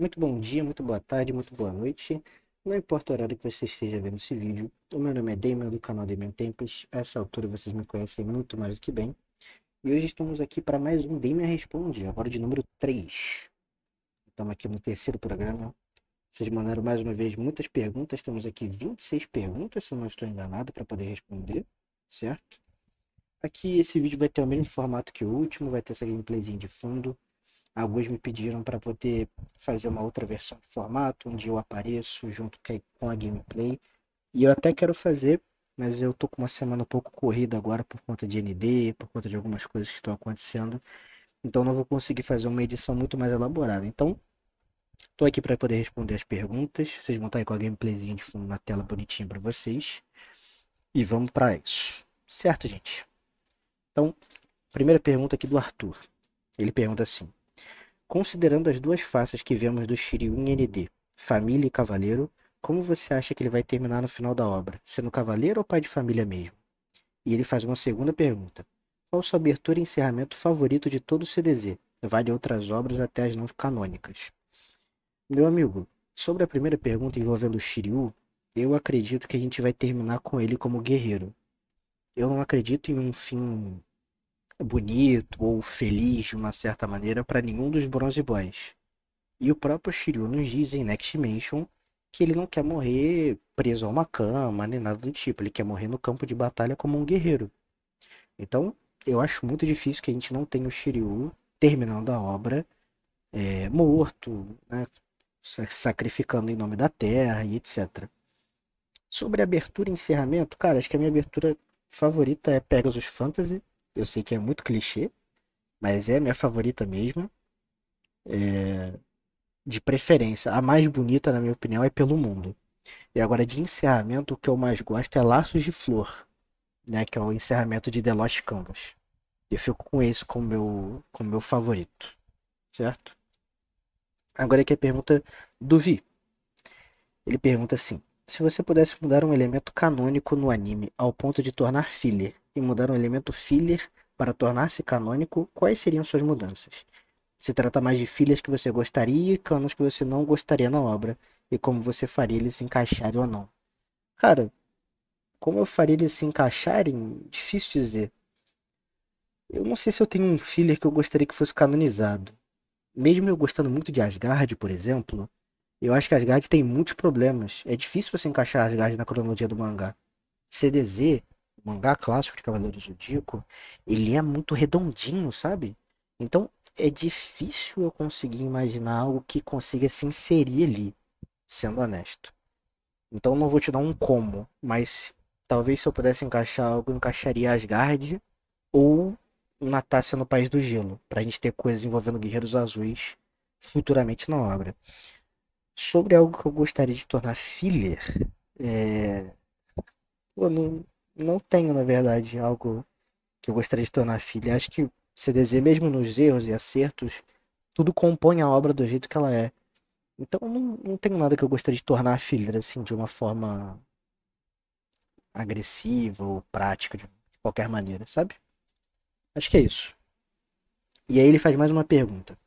Muito bom dia, muito boa tarde, muito boa noite. Não importa o horário que você esteja vendo esse vídeo. O meu nome é Damian, do canal Damian Tempos. A essa altura vocês me conhecem muito mais do que bem. E hoje estamos aqui para mais um Damian Responde, agora de número 3. Estamos aqui no terceiro programa. Vocês mandaram mais uma vez muitas perguntas. Temos aqui 26 perguntas, se eu não estou enganado, para poder responder, certo? Aqui esse vídeo vai ter o mesmo formato que o último, vai ter essa gameplayzinha de fundo. Alguns me pediram para poder fazer uma outra versão do formato, onde eu apareço junto com a gameplay. E eu até quero fazer, mas eu tô com uma semana um pouco corrida agora por conta de ND, por conta de algumas coisas que estão acontecendo. Então não vou conseguir fazer uma edição muito mais elaborada. Então, tô aqui para poder responder as perguntas. Vocês vão estar aí com a gameplayzinha de fundo na tela bonitinha para vocês. E vamos para isso. Certo, gente? Então, primeira pergunta aqui do Arthur. Ele pergunta assim: considerando as duas faces que vemos do Shiryu em ND, família e cavaleiro, como você acha que ele vai terminar no final da obra? Sendo cavaleiro ou pai de família mesmo? E ele faz uma segunda pergunta: qual sua abertura e encerramento favorito de todo o CDZ? Vale outras obras até as não canônicas. Meu amigo, sobre a primeira pergunta envolvendo o Shiryu, eu acredito que a gente vai terminar com ele como guerreiro. Eu não acredito em um fim bonito ou feliz de uma certa maneira para nenhum dos Bronze Boys. E o próprio Shiryu nos diz em Next Dimension que ele não quer morrer preso a uma cama, nem nada do tipo. Ele quer morrer no campo de batalha como um guerreiro. Então, eu acho muito difícil que a gente não tenha o Shiryu terminando a obra morto, né, sacrificando em nome da Terra e etc. Sobre abertura e encerramento, cara, acho que a minha abertura favorita é Pegasus Fantasy. Eu sei que é muito clichê, mas é a minha favorita mesmo. De preferência, a mais bonita, na minha opinião, é Pelo Mundo. E agora, de encerramento, o que eu mais gosto é Laços de Flor, né? Que é o encerramento de The Lost Canvas. Eu fico com esse como meu favorito, certo? Agora aqui a pergunta do Vi. Ele pergunta assim: se você pudesse mudar um elemento canônico no anime ao ponto de tornar filler, e mudar um elemento filler para tornar-se canônico, quais seriam suas mudanças? Se trata mais de fillers que você gostaria e canos que você não gostaria na obra, e como você faria eles se encaixarem ou não. Cara, como eu faria eles se encaixarem? Difícil dizer. Eu não sei se eu tenho um filler que eu gostaria que fosse canonizado. Mesmo eu gostando muito de Asgard, por exemplo, eu acho que Asgard tem muitos problemas. É difícil você encaixar Asgard na cronologia do mangá. CDZ, o mangá clássico de Cavaleiro do Zodíaco, ele é muito redondinho, sabe? Então é difícil eu conseguir imaginar algo que consiga se inserir ali, sendo honesto. Então não vou te dar um como, mas talvez se eu pudesse encaixar algo, eu encaixaria Asgard ou Natácia no País do Gelo, pra gente ter coisas envolvendo guerreiros azuis futuramente na obra. Sobre algo que eu gostaria de tornar filler, é... eu não tenho, na verdade, algo que eu gostaria de tornar filler. Acho que CDZ, mesmo nos erros e acertos, tudo compõe a obra do jeito que ela é. Então não tenho nada que eu gostaria de tornar filler, assim, de uma forma agressiva ou prática, de qualquer maneira, sabe? Acho que é isso. E aí ele faz mais uma pergunta.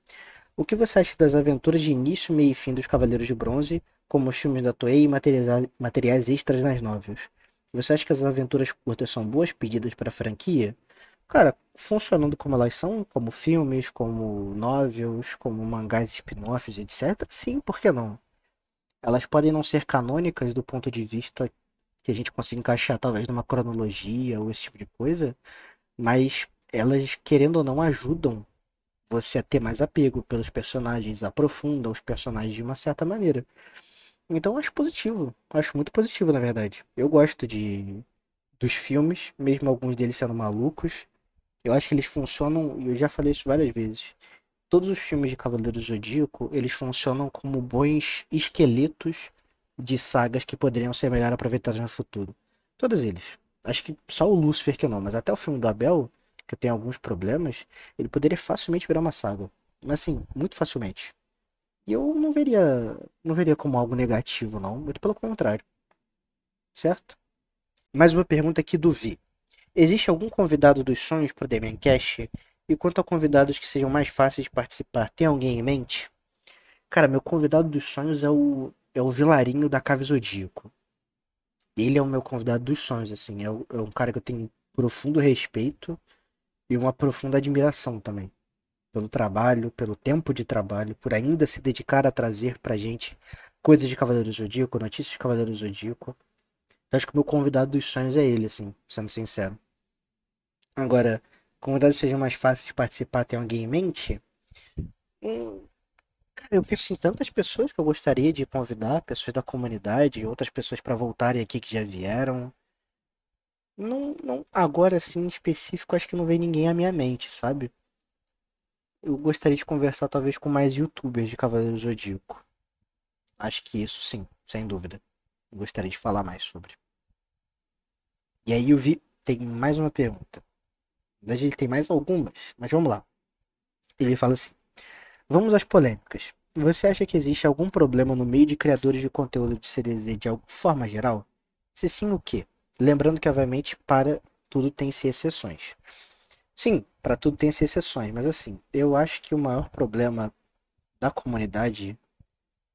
O que você acha das aventuras de início, meio e fim dos Cavaleiros de Bronze, como os filmes da Toei e materiais extras nas novels? Você acha que as aventuras curtas são boas pedidas para a franquia? Cara, funcionando como elas são, como filmes, como novels, como mangás spin-offs, etc. Sim, por que não? Elas podem não ser canônicas do ponto de vista que a gente consiga encaixar talvez numa cronologia ou esse tipo de coisa, mas elas, querendo ou não, ajudam você a ter mais apego pelos personagens, aprofunda os personagens de uma certa maneira. Então eu acho positivo, acho muito positivo na verdade. Eu gosto de dos filmes, mesmo alguns deles sendo malucos. Eu acho que eles funcionam, e eu já falei isso várias vezes. Todos os filmes de Cavaleiro do Zodíaco, eles funcionam como bons esqueletos de sagas que poderiam ser melhor aproveitadas no futuro. Todos eles. Acho que só o Lúcifer que não, mas até o filme do Abel, que tem alguns problemas, ele poderia facilmente virar uma saga. Mas assim, muito facilmente. E eu não veria como algo negativo, não. Muito pelo contrário. Certo? Mais uma pergunta aqui do Vi. Existe algum convidado dos sonhos para o Demiancast? E quanto a convidados que sejam mais fáceis de participar, tem alguém em mente? Cara, meu convidado dos sonhos é o Vilarinho da Cave Zodíaco. Ele é o meu convidado dos sonhos, assim. É um cara que eu tenho profundo respeito e uma profunda admiração também. Pelo trabalho, pelo tempo de trabalho, por ainda se dedicar a trazer pra gente coisas de Cavaleiro do Zodíaco, notícias de Cavaleiro do Zodíaco. Eu acho que o meu convidado dos sonhos é ele, assim, sendo sincero. Agora, convidados sejam mais fáceis de participar, tem alguém em mente? Hum, Cara, eu penso em tantas pessoas que eu gostaria de convidar, pessoas da comunidade, outras pessoas para voltarem aqui que já vieram. Não, não, agora assim em específico, acho que não vem ninguém à minha mente, sabe? Eu gostaria de conversar talvez com mais YouTubers de Cavaleiro do Zodíaco. Acho que isso sim, sem dúvida. Eu gostaria de falar mais sobre. E aí eu vi, tem mais uma pergunta. Na verdade, ele tem mais algumas, mas vamos lá. Ele fala assim: vamos às polêmicas. Você acha que existe algum problema no meio de criadores de conteúdo de CDZ de alguma forma geral? Se sim, o quê? Lembrando que, obviamente, para tudo tem-se exceções. Sim, para tudo tem-se exceções, mas assim, eu acho que o maior problema da comunidade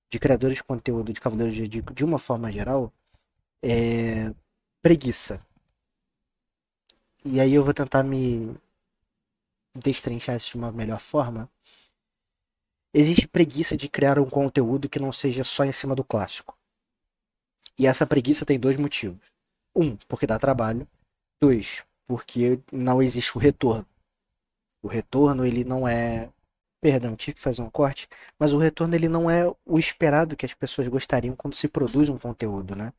de criadores de conteúdo de Cavaleiros de Zodíaco, de uma forma geral, é preguiça. E aí eu vou tentar me destrinchar isso de uma melhor forma. Existe preguiça de criar um conteúdo que não seja só em cima do clássico. E essa preguiça tem dois motivos. Um, porque dá trabalho. Dois, porque não existe o retorno. O retorno, ele não é. Perdão, tive que fazer um corte. Mas o retorno, ele não é o esperado que as pessoas gostariam quando se produz um conteúdo, né?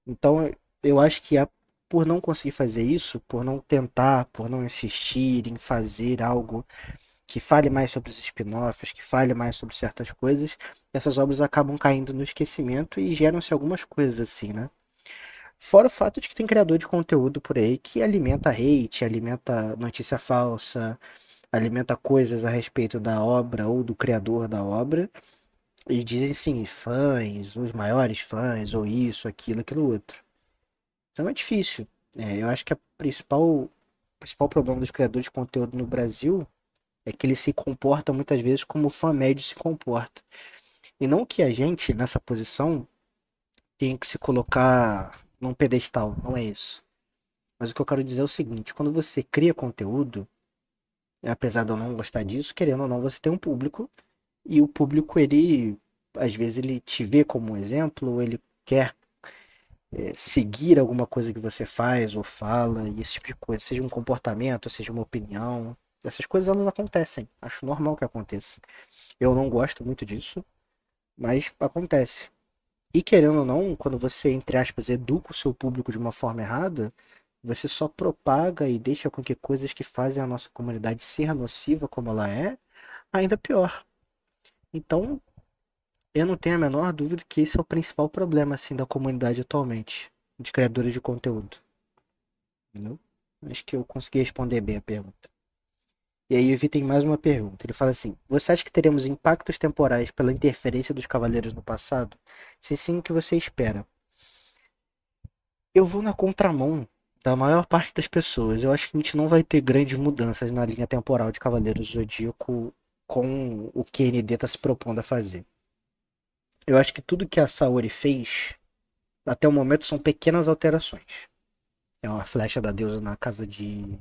Então, eu acho que por não conseguir fazer isso, por não tentar, por não insistir em fazer algo que fale mais sobre os spin-offs, que fale mais sobre certas coisas, essas obras acabam caindo no esquecimento e geram-se algumas coisas assim, né? Fora o fato de que tem criador de conteúdo por aí que alimenta hate, alimenta notícia falsa, alimenta coisas a respeito da obra ou do criador da obra, e dizem sim, fãs, os maiores fãs, ou isso, aquilo, aquilo outro. Então é difícil. Eu acho que o principal problema dos criadores de conteúdo no Brasil é que eles se comportam muitas vezes como o fã médio se comporta. E não que a gente, nessa posição, tenha que se colocar num pedestal, não é isso. Mas o que eu quero dizer é o seguinte: quando você cria conteúdo, apesar de eu não gostar disso, querendo ou não, você tem um público, e o público, ele, às vezes, ele te vê como um exemplo, ou ele quer seguir alguma coisa que você faz ou fala, e esse tipo de coisa, seja um comportamento, seja uma opinião. Essas coisas elas acontecem, acho normal que aconteça. Eu não gosto muito disso, mas acontece. E querendo ou não, quando você, entre aspas, educa o seu público de uma forma errada, você só propaga e deixa com que coisas que fazem a nossa comunidade ser nociva como ela é, ainda pior. Então, eu não tenho a menor dúvida que esse é o principal problema assim da comunidade atualmente, de criadores de conteúdo, entendeu? Acho que eu consegui responder bem a pergunta. E aí o Vi tem mais uma pergunta. Ele fala assim: você acha que teremos impactos temporais pela interferência dos cavaleiros no passado? Se sim, o que você espera? Eu vou na contramão da maior parte das pessoas. Eu acho que a gente não vai ter grandes mudanças na linha temporal de Cavaleiros do Zodíaco com o que a ND está se propondo a fazer. Eu acho que tudo que a Saori fez, até o momento, são pequenas alterações. É uma flecha da deusa na casa de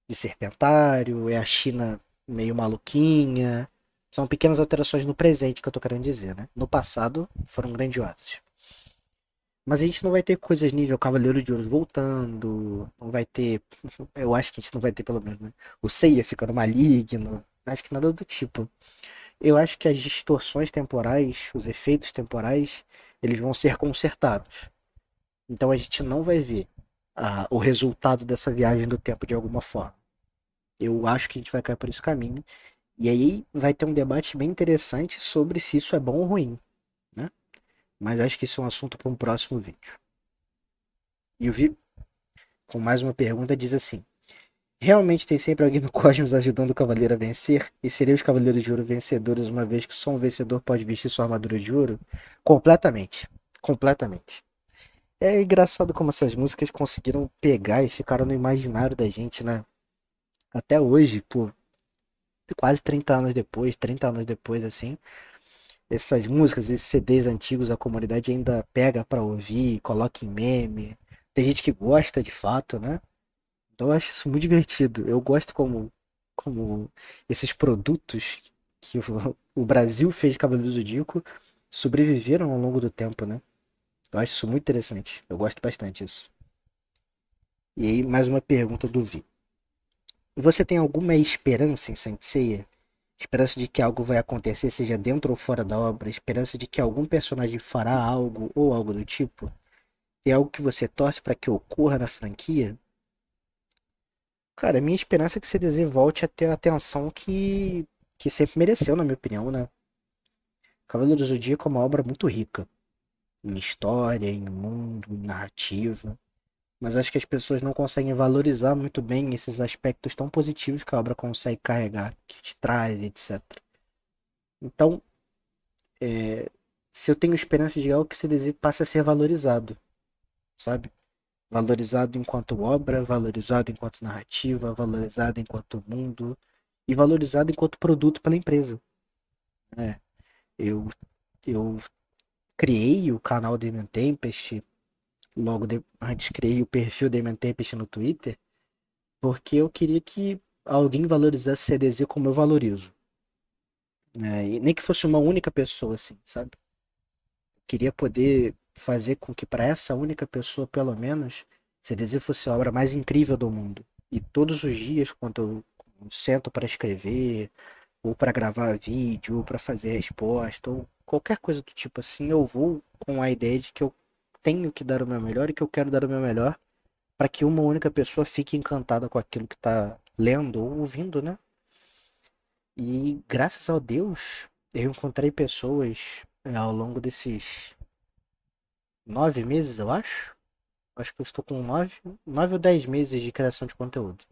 Serpentário, é a China meio maluquinha. São pequenas alterações no presente que eu tô querendo dizer, né? No passado foram grandiosas. Mas a gente não vai ter coisas nível Cavaleiro de Ouro voltando. Não vai ter. Eu acho que a gente não vai ter, pelo menos, né? O Seiya ficando maligno. Acho que nada do tipo. Eu acho que as distorções temporais, os efeitos temporais, eles vão ser consertados. Então a gente não vai ver o resultado dessa viagem do tempo de alguma forma. Eu acho que a gente vai cair por esse caminho. E aí vai ter um debate bem interessante sobre se isso é bom ou ruim, né? Mas acho que isso é um assunto para um próximo vídeo. E o Vi, com mais uma pergunta, diz assim: realmente tem sempre alguém no Cosmos ajudando o Cavaleiro a vencer? E seriam os Cavaleiros de Ouro vencedores, uma vez que só um vencedor pode vestir sua armadura de ouro? Completamente. Completamente. É engraçado como essas músicas conseguiram pegar e ficaram no imaginário da gente, né? Até hoje, por quase 30 anos depois, 30 anos depois, assim, essas músicas, esses CDs antigos, a comunidade ainda pega pra ouvir, coloca em meme. Tem gente que gosta de fato, né? Então eu acho isso muito divertido. Eu gosto como esses produtos que o Brasil fez de Cavaleiro do Zodíaco sobreviveram ao longo do tempo, né? Eu acho isso muito interessante. Eu gosto bastante disso. E aí, mais uma pergunta do Vi. Você tem alguma esperança em Saint Seiya? Esperança de que algo vai acontecer, seja dentro ou fora da obra? Esperança de que algum personagem fará algo ou algo do tipo? Tem algo que você torce para que ocorra na franquia? Cara, a minha esperança é que CDZ volte a ter a atenção que sempre mereceu, na minha opinião, né? Cavaleiro do Zodíaco é uma obra muito rica em história, em mundo, em narrativa. Mas acho que as pessoas não conseguem valorizar muito bem esses aspectos tão positivos que a obra consegue carregar, que te traz, etc. Então, se eu tenho esperança de algo que esse desenho passe a ser valorizado, sabe? Valorizado enquanto obra, valorizado enquanto narrativa, valorizado enquanto mundo e valorizado enquanto produto pela empresa. É, eu, eu criei o canal Damian Tempest, antes criei o perfil Damian Tempest no Twitter, porque eu queria que alguém valorizasse CDZ como eu valorizo. Né? E nem que fosse uma única pessoa, assim, sabe? Queria poder fazer com que para essa única pessoa, pelo menos, CDZ fosse a obra mais incrível do mundo. E todos os dias, quando eu sento para escrever, ou para gravar vídeo, ou para fazer resposta, ou qualquer coisa do tipo assim, eu vou com a ideia de que eu tenho que dar o meu melhor e que eu quero dar o meu melhor para que uma única pessoa fique encantada com aquilo que está lendo ou ouvindo, né? E graças a Deus, eu encontrei pessoas ao longo desses 9 meses, eu acho. Acho que eu estou com 9 ou 10 meses de criação de conteúdo.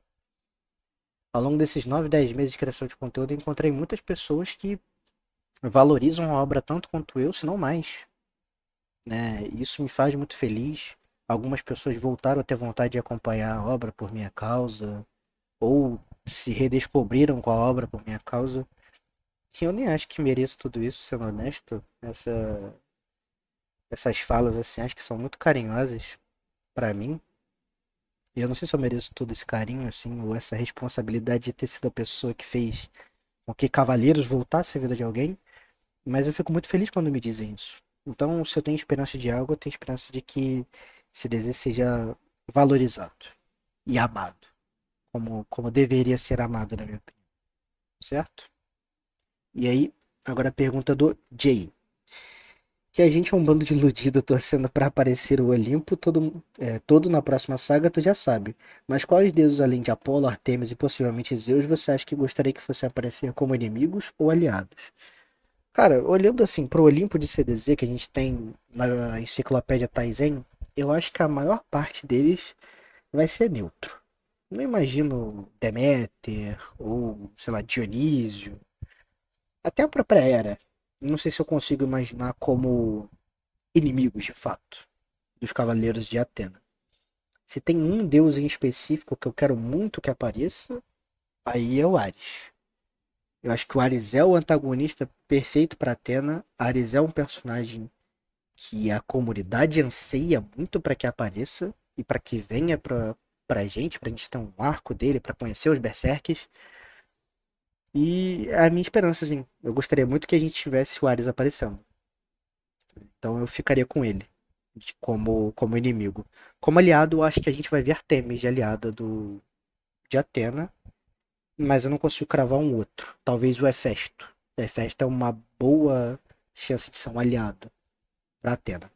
Ao longo desses 9, 10 meses de criação de conteúdo, eu encontrei muitas pessoas que valorizam a obra tanto quanto eu, se não mais. Né? Isso me faz muito feliz. Algumas pessoas voltaram a ter vontade de acompanhar a obra por minha causa, ou se redescobriram com a obra por minha causa. Que eu nem acho que mereço tudo isso, sendo honesto. Essas falas assim, acho que são muito carinhosas pra mim. E eu não sei se eu mereço todo esse carinho, assim, ou essa responsabilidade de ter sido a pessoa que fez com que Cavaleiros voltasse à vida de alguém, mas eu fico muito feliz quando me dizem isso. Então, se eu tenho esperança de algo, eu tenho esperança de que esse desejo seja valorizado e amado, como deveria ser amado, na minha opinião, certo? E aí, agora a pergunta do Jay. Que a gente é um bando de iludido torcendo pra aparecer o Olimpo todo na próxima saga, tu já sabe. Mas quais deuses além de Apolo, Artemis e possivelmente Zeus você acha que gostaria que fossem aparecer como inimigos ou aliados? Cara, olhando assim pro Olimpo de CDZ que a gente tem na enciclopédia Taizen, eu acho que a maior parte deles vai ser neutro. Não imagino Deméter ou, sei lá, Dionísio, até a própria Hera. Não sei se eu consigo imaginar como inimigos de fato dos Cavaleiros de Atena. Se tem um deus em específico que eu quero muito que apareça, aí é o Ares. Eu acho que o Ares é o antagonista perfeito para Atena. Ares é um personagem que a comunidade anseia muito para que apareça e para que venha pra gente ter um arco dele, para conhecer os Berserkers. E é a minha esperança, assim, eu gostaria muito que a gente tivesse o Ares aparecendo. Então eu ficaria com ele como inimigo. Como aliado, eu acho que a gente vai ver Artemis de aliada de Atena, mas eu não consigo cravar um outro. Talvez o Hefesto. O Hefesto é uma boa chance de ser um aliado para Atena.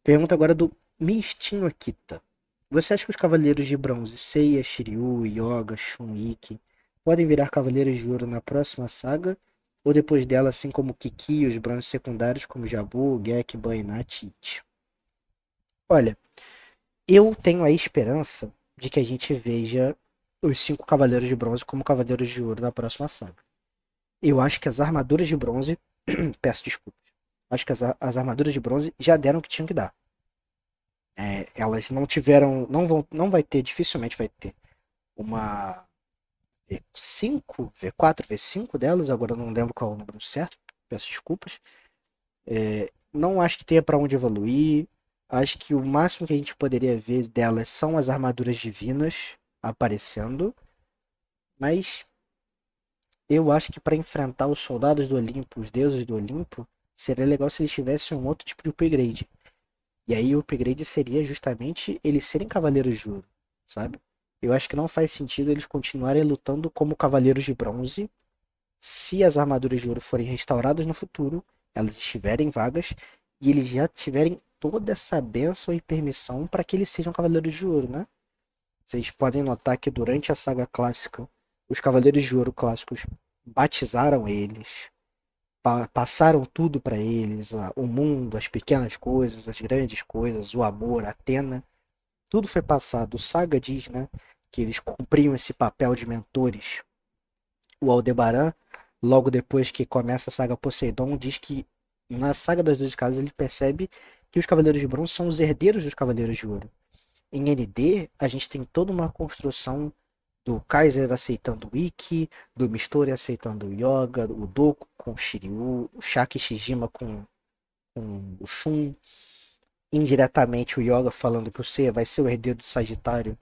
Pergunta agora do Mistinho Akita. Você acha que os Cavaleiros de Bronze, Seiya, Shiryu, Yoga, Shun-Ikki, podem virar Cavaleiros de Ouro na próxima saga? Ou depois dela, assim como Kiki e os bronzes secundários como Jabu, Gek, Ban e Ichi? Olha, eu tenho a esperança de que a gente veja os 5 Cavaleiros de Bronze como Cavaleiros de Ouro na próxima saga. Eu acho que as armaduras de bronze. Peço desculpas. Acho que as armaduras de bronze já deram o que tinham que dar. Elas não tiveram. Não vai ter, dificilmente vai ter uma V5, V4, V5 delas, agora eu não lembro qual é o número certo. Peço desculpas. Não acho que tenha para onde evoluir. Acho que o máximo que a gente poderia ver delas são as armaduras divinas aparecendo. Mas eu acho que para enfrentar os soldados do Olimpo, os deuses do Olimpo, seria legal se eles tivessem um outro tipo de upgrade. E aí o upgrade seria justamente eles serem cavaleiros de ouro, sabe? Eu acho que não faz sentido eles continuarem lutando como cavaleiros de bronze se as armaduras de ouro forem restauradas no futuro, elas estiverem vagas e eles já tiverem toda essa bênção e permissão para que eles sejam cavaleiros de ouro, né? Vocês podem notar que durante a saga clássica, os cavaleiros de ouro clássicos batizaram eles, passaram tudo para eles, o mundo, as pequenas coisas, as grandes coisas, o amor, a Atena, tudo foi passado. O Saga diz, né, que eles cumpriam esse papel de mentores. O Aldebaran, logo depois que começa a saga Poseidon, diz que na saga das 12 casas ele percebe que os Cavaleiros de Bronze são os herdeiros dos Cavaleiros de Ouro. Em ND, a gente tem toda uma construção do Kaiser aceitando o Ikki, do Mistori aceitando o Yoga, o Doku com o Shiryu, o Shaki Shijima com o Shun, indiretamente o Yoga falando que o Seiya vai ser o herdeiro do Sagitário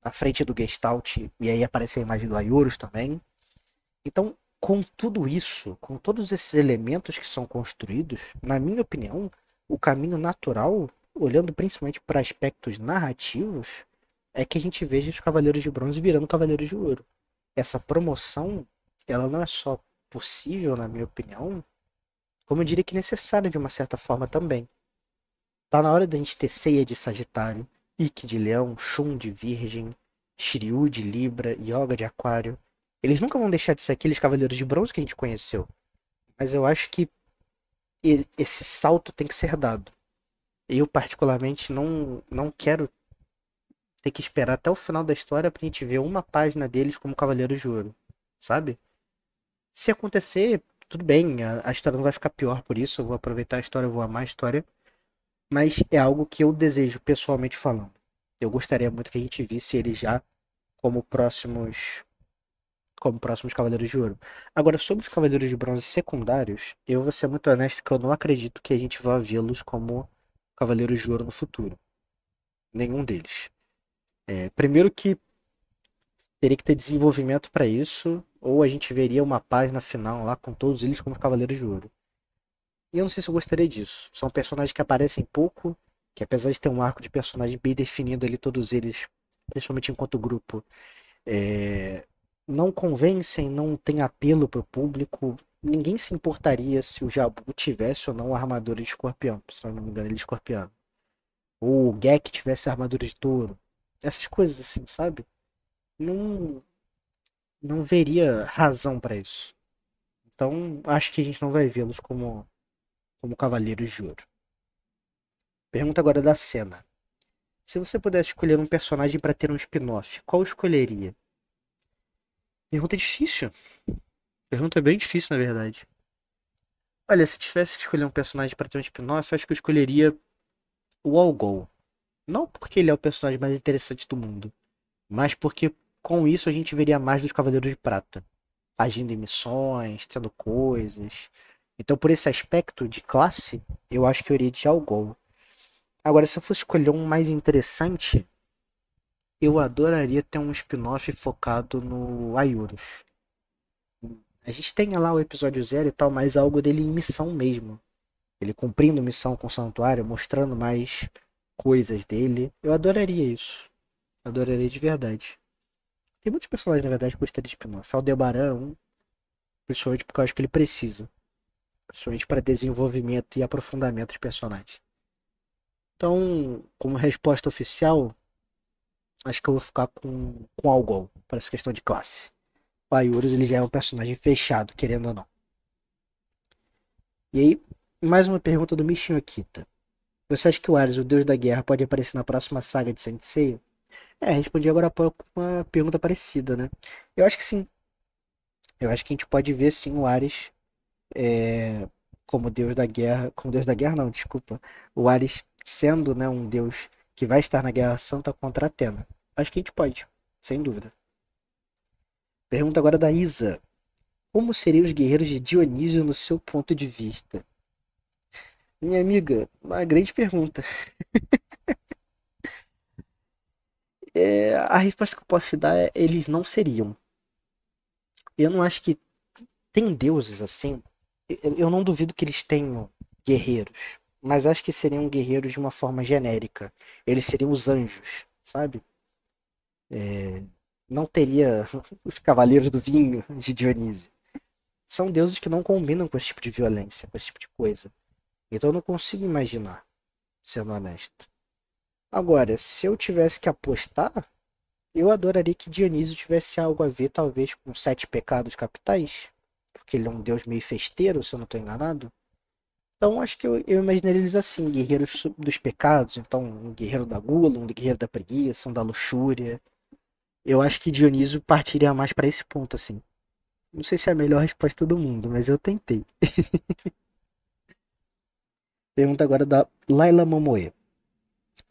à frente do Gestalt, e aí aparece a imagem do Aiorus também. Então, com tudo isso, com todos esses elementos que são construídos, na minha opinião, o caminho natural, olhando principalmente para aspectos narrativos, é que a gente veja os Cavaleiros de Bronze virando Cavaleiros de Ouro. Essa promoção, ela não é só possível, na minha opinião, como eu diria que necessária de uma certa forma também. Tá na hora da gente ter Seiya de Sagitário, Ikki de Leão, Shun de Virgem, Shiryu de Libra, Yoga de Aquário. Eles nunca vão deixar de ser aqueles Cavaleiros de Bronze que a gente conheceu. Mas eu acho que esse salto tem que ser dado. Eu, particularmente, não quero ter que esperar até o final da história pra gente ver uma página deles como Cavaleiros de Ouro, sabe? Se acontecer, tudo bem, a história não vai ficar pior por isso. Eu vou aproveitar a história, eu vou amar a história. Mas é algo que eu desejo, pessoalmente falando. Eu gostaria muito que a gente visse eles já como próximos como próximos Cavaleiros de Ouro. Agora, sobre os Cavaleiros de Bronze secundários, eu vou ser muito honesto que eu não acredito que a gente vá vê-los como Cavaleiros de Ouro no futuro. Nenhum deles. Primeiro que teria que ter desenvolvimento para isso, ou a gente veria uma página final lá com todos eles como Cavaleiros de Ouro. E eu não sei se eu gostaria disso. São personagens que aparecem pouco, que apesar de ter um arco de personagem bem definido ali, todos eles, principalmente enquanto grupo, é, não convencem, não tem apelo para o público. Ninguém se importaria se o Jabu tivesse ou não a armadura de escorpião, se eu não me engano, ele é escorpião. Ou o Gek tivesse a armadura de touro. Essas coisas assim, sabe? Não, não veria razão para isso. Então, acho que a gente não vai vê-los como Cavaleiros de Ouro. Pergunta agora da cena. Se você pudesse escolher um personagem para ter um spin-off, qual escolheria? Pergunta difícil. Pergunta bem difícil, na verdade. Olha, se tivesse que escolher um personagem para ter um spin-off, eu acho que eu escolheria o Algol. Não porque ele é o personagem mais interessante do mundo, mas porque com isso a gente veria mais dos Cavaleiros de Prata, agindo em missões, tendo coisas. Então, por esse aspecto de classe, eu acho que eu iria de Algol. Agora, se eu fosse escolher um mais interessante, eu adoraria ter um spin-off focado no Aiorus. A gente tem lá o episódio 0 e tal, mas algo dele em missão mesmo. Ele cumprindo missão com o santuário, mostrando mais coisas dele. Eu adoraria isso. Adoraria de verdade. Tem muitos personagens, na verdade, que eu gostaria de spin-off. Aldebaran, principalmente porque eu acho que ele precisa. Principalmente para desenvolvimento e aprofundamento de personagens. Então, como resposta oficial, acho que eu vou ficar com Algol, para essa questão de classe. O Aiorus, ele já é um personagem fechado, querendo ou não. E aí, mais uma pergunta do Mishin Okita. Você acha que o Ares, o deus da guerra, pode aparecer na próxima saga de Saint Seiya? Respondi agora há pouco uma pergunta parecida, né? Eu acho que sim. Eu acho que a gente pode ver sim o Ares como deus da guerra. Como deus da guerra, não, desculpa. O Ares sendo, né, um deus que vai estar na Guerra Santa contra Atena. Acho que a gente pode, sem dúvida. Pergunta agora da Isa. Como seriam os guerreiros de Dionísio no seu ponto de vista? Minha amiga, uma grande pergunta. A resposta que eu posso te dar é eles não seriam. Eu não acho que tem deuses assim. Eu não duvido que eles tenham guerreiros, mas acho que seriam guerreiros de uma forma genérica. Eles seriam os anjos, sabe? Não teria os cavaleiros do vinho de Dionísio. São deuses que não combinam com esse tipo de violência, com esse tipo de coisa. Então eu não consigo imaginar, sendo honesto. Agora, se eu tivesse que apostar, eu adoraria que Dionísio tivesse algo a ver, talvez, com os sete pecados capitais. Porque ele é um deus meio festeiro, se eu não estou enganado. Então acho que eu imaginaria eles assim, guerreiros dos pecados. Então, um guerreiro da gula, um guerreiro da preguiça, um da luxúria. Eu acho que Dionísio partiria mais para esse ponto, assim. Não sei se é a melhor resposta do mundo, mas eu tentei. Pergunta agora da Laila Momoe.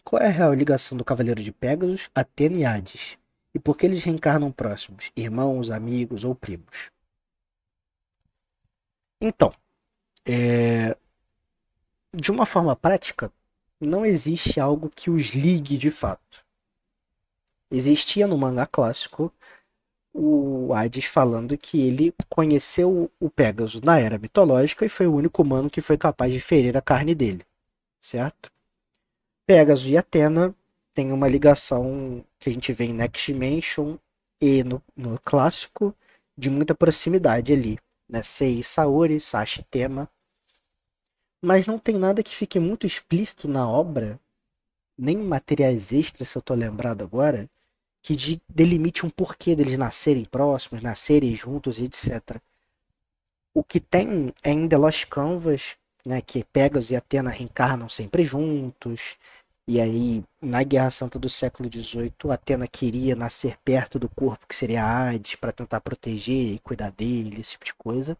Qual é a real ligação do Cavaleiro de Pégasus, Atena e Hades? E por que eles reencarnam próximos? Irmãos, amigos ou primos? Então, de uma forma prática, não existe algo que os ligue de fato. Existia no mangá clássico o Hades falando que ele conheceu o Pégaso na era mitológica e foi o único humano que foi capaz de ferir a carne dele, certo? Pégaso e Atena têm uma ligação que a gente vê em Next Dimension e no clássico de muita proximidade ali, né? Sei Saori, Sashi e Tema, mas não tem nada que fique muito explícito na obra, nem materiais extras, se eu tô lembrado agora, que delimite um porquê deles nascerem próximos, nascerem juntos e etc. O que tem é em The Lost Canvas, né, que Pegasus e Atena reencarnam sempre juntos, e aí na Guerra Santa do século XVIII, Atena queria nascer perto do corpo que seria Hades, para tentar proteger e cuidar dele, esse tipo de coisa.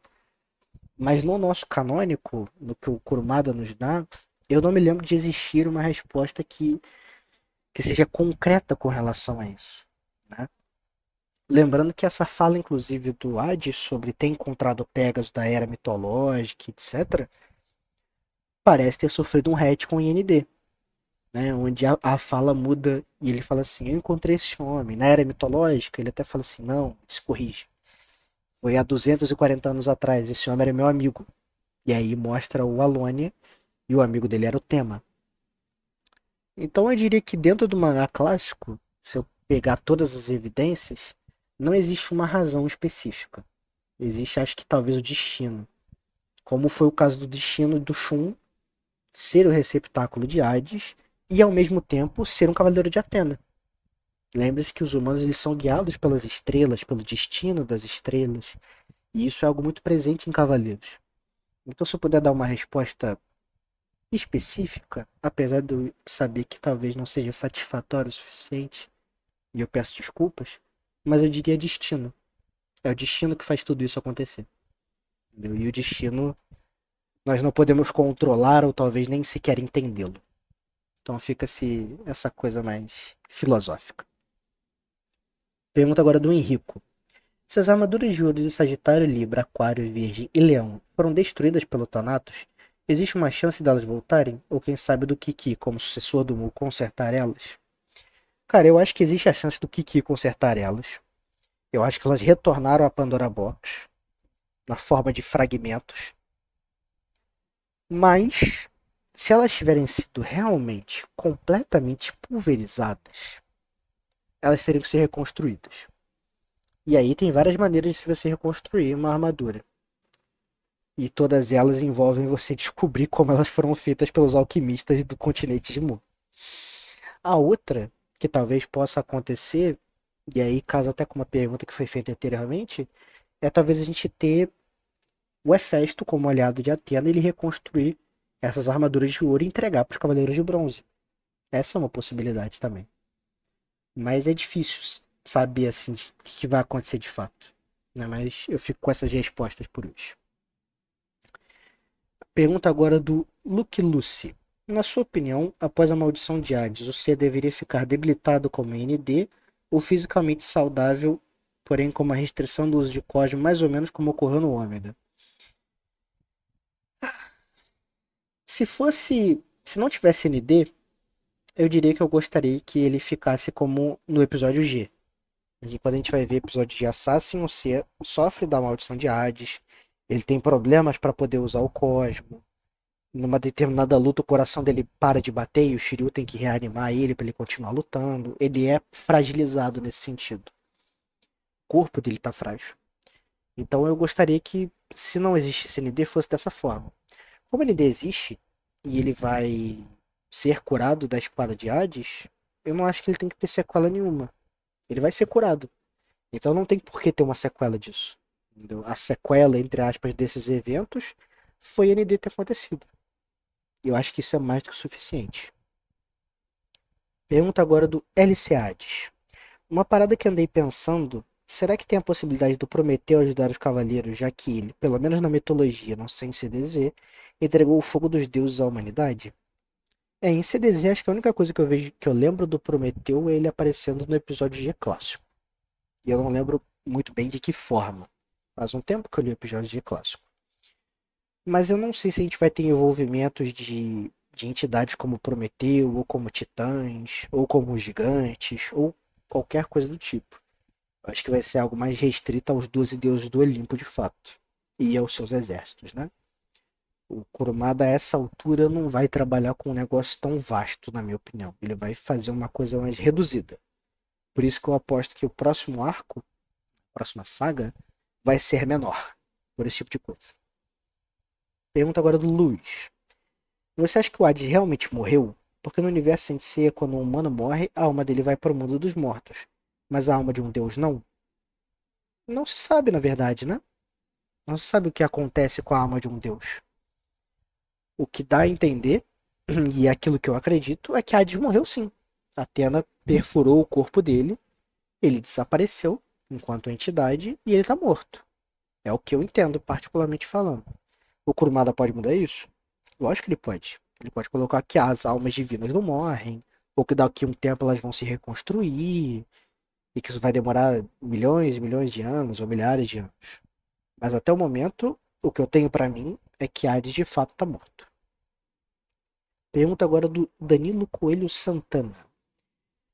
Mas no nosso canônico, no que o Kurumada nos dá, eu não me lembro de existir uma resposta que seja concreta com relação a isso, né? Lembrando que essa fala, inclusive, do Hades sobre ter encontrado Pegasus da era mitológica, etc., parece ter sofrido um retcon em ND, né? Onde a fala muda e ele fala assim: eu encontrei esse homem na era mitológica. Ele até fala assim: não, se corrige. Foi há 240 anos atrás, esse homem era meu amigo. E aí mostra o Alone e o amigo dele era o Tema. Então eu diria que dentro do mangá clássico, se eu pegar todas as evidências, não existe uma razão específica. Existe, acho que talvez o destino. Como foi o caso do destino do Shun ser o receptáculo de Hades e ao mesmo tempo ser um cavaleiro de Atena. Lembre-se que os humanos eles são guiados pelas estrelas, pelo destino das estrelas. E isso é algo muito presente em cavaleiros. Então se eu puder dar uma resposta específica, apesar de eu saber que talvez não seja satisfatório o suficiente, e eu peço desculpas, mas eu diria destino. É o destino que faz tudo isso acontecer. Entendeu? E o destino nós não podemos controlar ou talvez nem sequer entendê-lo. Então fica-se essa coisa mais filosófica. Pergunta agora do Henrico. Se as armaduras de ouro de Sagitário, Libra, Aquário, Virgem e Leão foram destruídas pelo Thanatos, existe uma chance delas voltarem? Ou quem sabe do Kiki, como sucessor do Mu, consertar elas? Cara, eu acho que existe a chance do Kiki consertar elas. Eu acho que elas retornaram à Pandora Box na forma de fragmentos. Mas, se elas tiverem sido realmente completamente pulverizadas, elas teriam que ser reconstruídas. E aí tem várias maneiras de você reconstruir uma armadura. E todas elas envolvem você descobrir como elas foram feitas pelos alquimistas do continente de Mu. A outra, que talvez possa acontecer, e aí casa até com uma pergunta que foi feita anteriormente, é talvez a gente ter o Hefesto como aliado de Atena e ele reconstruir essas armaduras de ouro e entregar para os Cavaleiros de Bronze. Essa é uma possibilidade também. Mas é difícil saber assim o que vai acontecer de fato. Né? Mas eu fico com essas respostas por hoje. Pergunta agora do Luke Lucy. Na sua opinião, após a maldição de Hades, o ser deveria ficar debilitado como ND ou fisicamente saudável porém com uma restrição do uso de Cosmo mais ou menos como ocorreu no Ômega. Se não tivesse ND, eu diria que eu gostaria que ele ficasse como no episódio G. E quando a gente vai ver episódio de Assassin, o C sofre da maldição de Hades, ele tem problemas para poder usar o Cosmo. Numa determinada luta, o coração dele para de bater e o Shiryu tem que reanimar ele para ele continuar lutando. Ele é fragilizado nesse sentido. O corpo dele tá frágil. Então eu gostaria que, se não existisse ND, fosse dessa forma. Como ND existe e ele vai ser curado da espada de Hades, eu não acho que ele tem que ter sequela nenhuma. Ele vai ser curado. Então não tem por que ter uma sequela disso. Entendeu? A sequela, entre aspas, desses eventos foi ND ter acontecido. Eu acho que isso é mais do que o suficiente. Pergunta agora do LC Hades. Uma parada que andei pensando, será que tem a possibilidade do Prometeu ajudar os cavaleiros, já que ele, pelo menos na mitologia, não sei em CDZ, entregou o fogo dos deuses à humanidade? Em CDZ acho que a única coisa que eu vejo que eu lembro do Prometeu é ele aparecendo no episódio G clássico. E eu não lembro muito bem de que forma. Faz um tempo que eu li o episódio G clássico. Mas eu não sei se a gente vai ter envolvimentos de entidades como Prometeu, ou como Titãs, ou como Gigantes, ou qualquer coisa do tipo. Acho que vai ser algo mais restrito aos 12 deuses do Olimpo, de fato. E aos seus exércitos, né? O Kurumada, a essa altura, não vai trabalhar com um negócio tão vasto, na minha opinião. Ele vai fazer uma coisa mais reduzida. Por isso que eu aposto que o próximo arco, a próxima saga, vai ser menor. Por esse tipo de coisa. Pergunta agora do Luiz. Você acha que o Hades realmente morreu? Porque no universo Sensei, quando um humano morre, a alma dele vai para o mundo dos mortos. Mas a alma de um deus não? Não se sabe, na verdade, né? Não se sabe o que acontece com a alma de um deus. O que dá a entender, e é aquilo que eu acredito, é que Hades morreu sim. Athena perfurou o corpo dele, ele desapareceu enquanto entidade e ele tá morto. É o que eu entendo, particularmente falando. O Kurumada pode mudar isso? Lógico que ele pode. Ele pode colocar que as almas divinas não morrem, ou que daqui a um tempo elas vão se reconstruir, e que isso vai demorar milhões e milhões de anos, ou milhares de anos. Mas até o momento, o que eu tenho pra mim é que Hades de fato tá morto. Pergunta agora do Danilo Coelho Santana.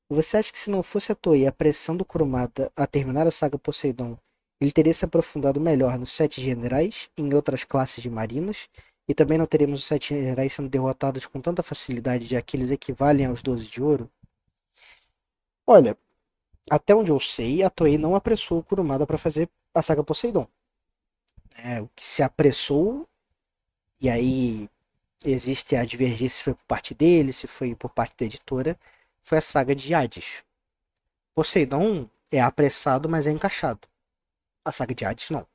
Você acha que se não fosse a Toei a pressão do Kurumada a terminar a saga Poseidon, ele teria se aprofundado melhor nos 7 generais e em outras classes de marinas, e também não teremos os 7 generais sendo derrotados com tanta facilidade, já que eles equivalem aos 12 de ouro? Olha, até onde eu sei, a Toei não apressou o Kurumada para fazer a saga Poseidon. O que se apressou, e aí existe a divergência se foi por parte dele, se foi por parte da editora, foi a saga de Hades. Poseidon é apressado, mas é encaixado. A saga de Hades não.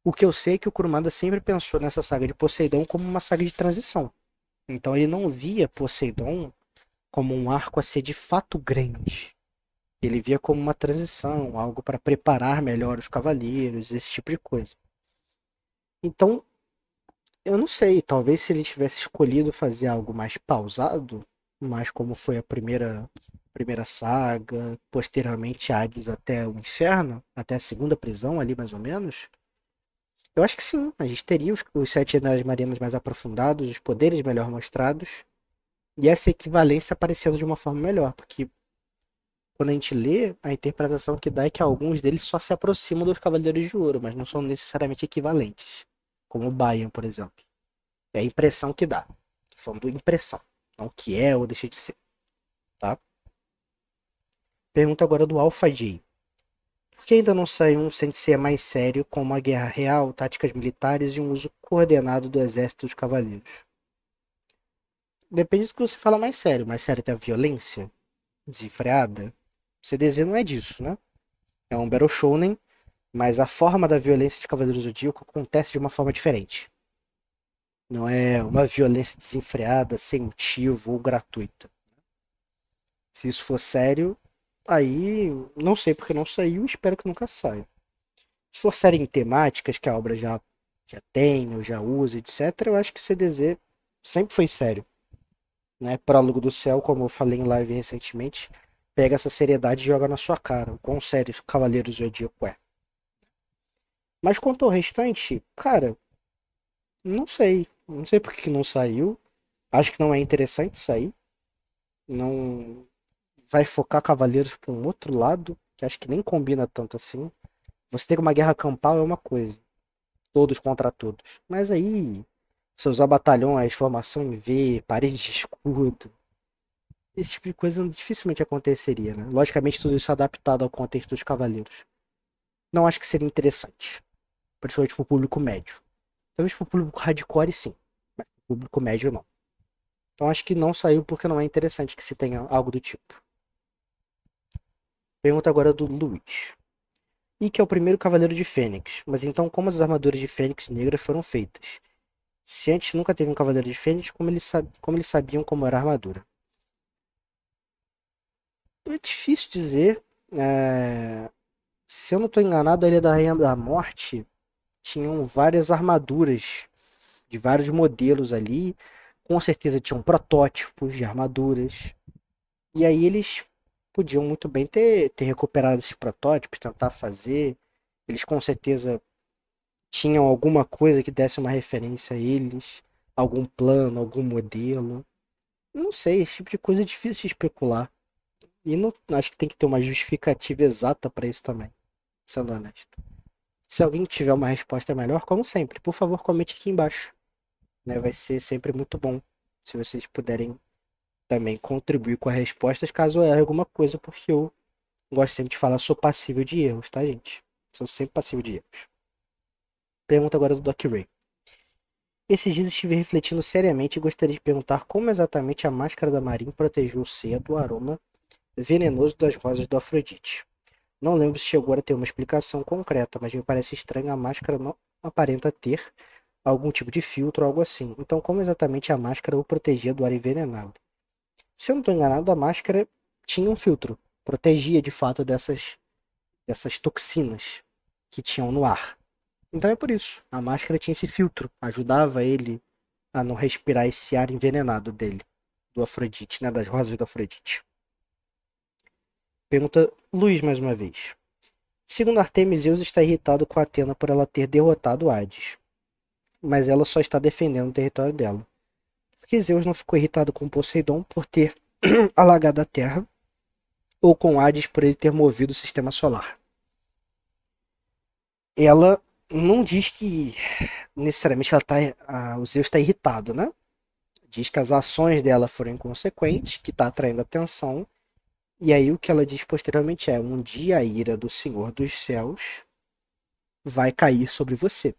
O que eu sei é que o Kurumada sempre pensou nessa saga de Poseidon como uma saga de transição. Então ele não via Poseidon como um arco a ser de fato grande. Ele via como uma transição, algo para preparar melhor os cavaleiros, esse tipo de coisa. Então, eu não sei, talvez se ele tivesse escolhido fazer algo mais pausado, mais como foi a primeira saga, posteriormente Hades até o inferno, até a segunda prisão ali mais ou menos, eu acho que sim, a gente teria os 7 generais marinos mais aprofundados, os poderes melhor mostrados, e essa equivalência aparecendo de uma forma melhor, porque quando a gente lê, a interpretação que dá é que alguns deles só se aproximam dos Cavaleiros de Ouro, mas não são necessariamente equivalentes, como o Bayern, por exemplo. É a impressão que dá. Tô falando impressão, não o que é ou deixa de ser, tá? Pergunta agora do Alpha J. Por que ainda não saiu um Sensei mais sério, com uma guerra real, táticas militares e um uso coordenado do exército dos cavaleiros? Depende do que você fala mais sério. Mais sério tem a violência desenfreada? CDZ não é disso, né? É um Battle Shonen, mas a forma da violência de Cavaleiros do Zodíaco acontece de uma forma diferente. Não é uma violência desenfreada, sem motivo ou gratuita. Se isso for sério, aí não sei porque não saiu, espero que nunca saia. Se for série em temáticas que a obra já tem, ou já usa, etc., eu acho que CDZ sempre foi sério. Né? Prólogo do Céu, como eu falei em live recentemente, pega essa seriedade e joga na sua cara. O quão sério o Cavaleiros do Zodíaco é. Mas quanto ao restante, cara, não sei. Não sei por que não saiu. Acho que não é interessante sair. Não vai focar Cavaleiros para um outro lado, que acho que nem combina tanto assim. Você ter uma guerra campal é uma coisa. Todos contra todos. Mas aí, você usar batalhões, formação em V, parede de escudo, esse tipo de coisa dificilmente aconteceria, né? Logicamente, tudo isso adaptado ao contexto dos cavaleiros. Não acho que seria interessante. Principalmente pro público médio. Talvez pro público hardcore, sim. Mas pro público médio, não. Então acho que não saiu porque não é interessante que se tenha algo do tipo. Pergunta agora do Luiz. E que é o primeiro cavaleiro de Fênix. Mas então como as armaduras de Fênix negra foram feitas? Se antes nunca teve um cavaleiro de Fênix, como eles sabiam como era a armadura? É difícil dizer. Se eu não estou enganado, a Ilha da Rainha da Morte tinham várias armaduras de vários modelos ali. Com certeza tinham protótipos de armaduras. E aí eles podiam muito bem ter recuperado esses protótipos, tentar fazer. Eles com certeza tinham alguma coisa que desse uma referência a eles. Algum plano, algum modelo. Não sei, esse tipo de coisa é difícil de especular. E não acho que tem que ter uma justificativa exata para isso também, sendo honesto. Se alguém tiver uma resposta melhor, como sempre, por favor, comente aqui embaixo. Né? Vai ser sempre muito bom se vocês puderem também contribuir com as respostas caso eu erre alguma coisa, porque eu gosto sempre de falar, sou passível de erros, tá, gente? Sou sempre passível de erros. Pergunta agora do Doc Ray. Esses dias estive refletindo seriamente e gostaria de perguntar como exatamente a máscara da Marin protegeu o Seiya do aroma venenoso das rosas do Afrodite. Não lembro se chegou a ter uma explicação concreta, mas me parece estranho a máscara não aparenta ter algum tipo de filtro ou algo assim. Então, como exatamente a máscara o protegia do ar envenenado? Se eu não estou enganado, a máscara tinha um filtro, protegia de fato dessas toxinas que tinham no ar. Então é por isso, a máscara tinha esse filtro, ajudava ele a não respirar esse ar envenenado dele, do Afrodite, né, das rosas do Afrodite. Pergunta Luiz mais uma vez. Segundo Artemis, Zeus está irritado com Atena por ela ter derrotado Hades, mas ela só está defendendo o território dela. Por que Zeus não ficou irritado com Poseidon por ter alagado a Terra, ou com Hades por ele ter movido o sistema solar? Ela não diz que necessariamente o Zeus está irritado, né? Diz que as ações dela foram inconsequentes, que está atraindo atenção. E aí o que ela diz posteriormente é: um dia a ira do Senhor dos Céus vai cair sobre você.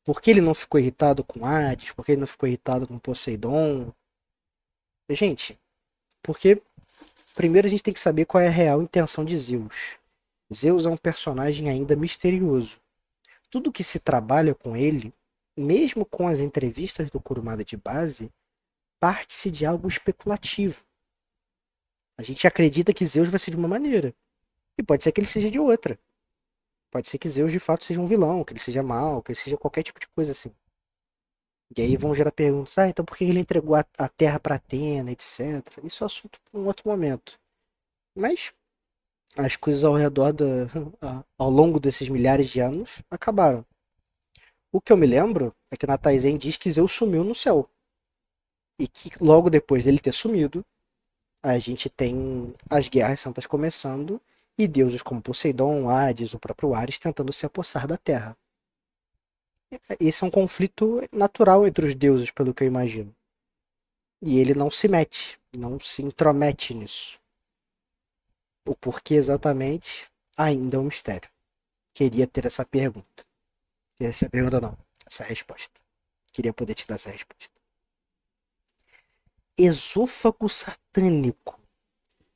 Por que ele não ficou irritado com Hades? Por que ele não ficou irritado com Poseidon? Gente, porque primeiro a gente tem que saber qual é a real intenção de Zeus. Zeus é um personagem ainda misterioso. Tudo que se trabalha com ele, mesmo com as entrevistas do Kurumada de base, parte-se de algo especulativo. A gente acredita que Zeus vai ser de uma maneira. E pode ser que ele seja de outra. Pode ser que Zeus de fato seja um vilão, que ele seja mau, que ele seja qualquer tipo de coisa assim. E aí vão gerar perguntas, então por que ele entregou a terra para Atena, etc. Isso é assunto para um outro momento. Mas as coisas ao redor ao longo desses milhares de anos acabaram. O que eu me lembro é que Nataizen diz que Zeus sumiu no céu. E que logo depois dele ter sumido, a gente tem as guerras santas começando e deuses como Poseidon, Hades, o próprio Ares tentando se apossar da Terra. Esse é um conflito natural entre os deuses, pelo que eu imagino. E ele não se mete, não se intromete nisso. O porquê exatamente ainda é um mistério. Queria ter essa pergunta. Essa pergunta não, essa resposta. Queria poder te dar essa resposta. Esôfago satânico.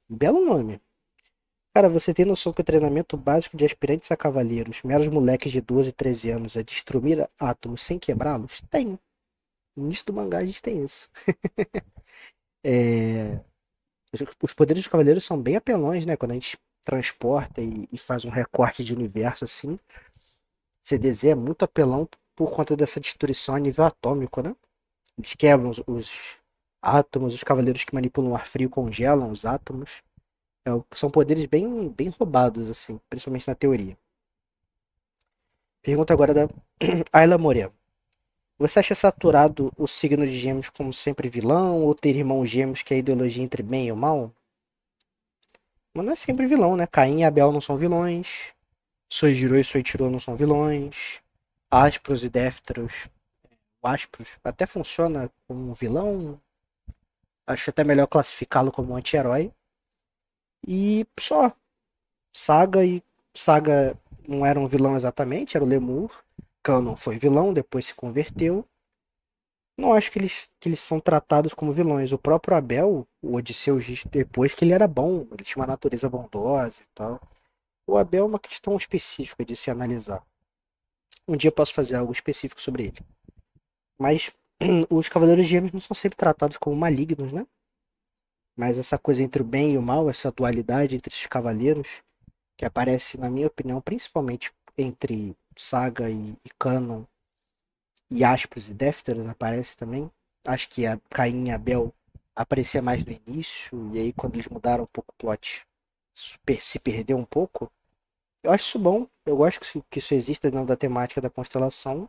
Belo nome. Cara, você tem noção que o treinamento básico de aspirantes a cavaleiros, meros moleques de 12, 13 anos, é destruir átomos sem quebrá-los? Tenho. No início do mangá a gente tem isso. Os poderes dos cavaleiros são bem apelões, né? Quando a gente transporta e faz um recorte de universo assim. CDZ é muito apelão por conta dessa destruição a nível atômico, né? Eles quebram átomos, os cavaleiros que manipulam o ar frio congelam os átomos. São poderes bem roubados, assim, principalmente na teoria. Pergunta agora da Ayla Moreno. Você acha saturado o signo de Gêmeos como sempre vilão ou ter irmãos gêmeos que é a ideologia entre bem e o mal? Mas não é sempre vilão, né? Caim e Abel não são vilões. Soichiro e Soichiro não são vilões. Aspros e Défteros. O Aspros até funciona como um vilão. Acho até melhor classificá-lo como um anti-herói. E só. Saga e Saga não era um vilão exatamente, era o Lemur. Canon foi vilão, depois se converteu. Não acho que eles são tratados como vilões. O próprio Abel, o Odisseu diz depois que ele era bom, ele tinha uma natureza bondosa e tal. O Abel é uma questão específica de se analisar. Um dia eu posso fazer algo específico sobre ele. Mas os Cavaleiros Gêmeos não são sempre tratados como malignos, né? Mas essa coisa entre o bem e o mal, essa dualidade entre esses cavaleiros, que aparece, na minha opinião, principalmente entre Saga e Canon, e Aspros e Défteros aparece também. Acho que a Caim e Abel aparecia mais no início, e aí quando eles mudaram um pouco o plot, se perdeu um pouco. Eu acho isso bom, eu gosto que isso exista dentro da temática da constelação,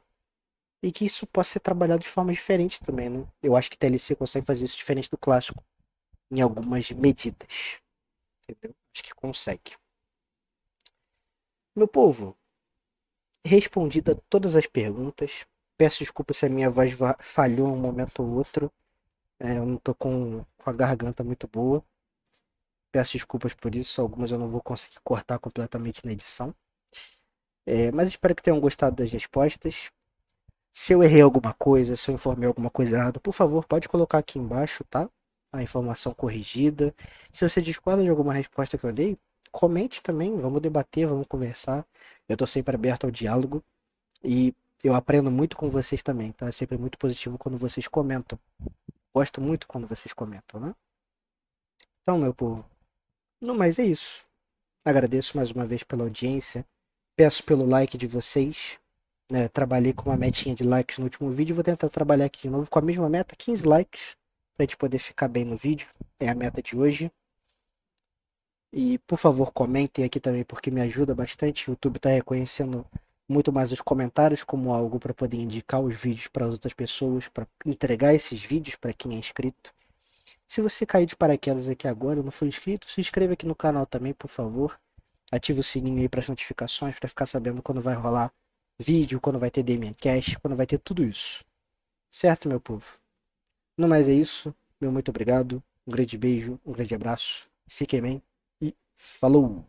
e que isso possa ser trabalhado de forma diferente também, né? Eu acho que TLC consegue fazer isso diferente do clássico, em algumas medidas, entendeu? Acho que consegue. Meu povo, respondida todas as perguntas. Peço desculpa se a minha voz falhou um momento ou outro. Eu não tô com a garganta muito boa. Peço desculpas por isso. Algumas eu não vou conseguir cortar completamente na edição. Mas espero que tenham gostado das respostas. Se eu errei alguma coisa, se eu informei alguma coisa errada, por favor, pode colocar aqui embaixo, tá? A informação corrigida. Se você discorda de alguma resposta que eu dei, comente também. Vamos debater, vamos conversar. Eu tô sempre aberto ao diálogo. E eu aprendo muito com vocês também, tá? É sempre muito positivo quando vocês comentam. Gosto muito quando vocês comentam, né? Então, meu povo, no mais é isso. Agradeço mais uma vez pela audiência. Peço pelo like de vocês. Trabalhei com uma metinha de likes no último vídeo. Vou tentar trabalhar aqui de novo com a mesma meta, 15 likes. Pra gente poder ficar bem no vídeo. É a meta de hoje. E por favor, comentem aqui também, porque me ajuda bastante. O YouTube está reconhecendo muito mais os comentários como algo para poder indicar os vídeos para as outras pessoas, para entregar esses vídeos para quem é inscrito. Se você cair de paraquedas aqui agora e não for inscrito, se inscreva aqui no canal também, por favor. Ative o sininho aí para as notificações, para ficar sabendo quando vai rolar vídeo, quando vai ter Damian Cash, quando vai ter tudo isso. Certo, meu povo? No mais é isso. Meu muito obrigado. Um grande beijo, um grande abraço. Fiquem bem e falou!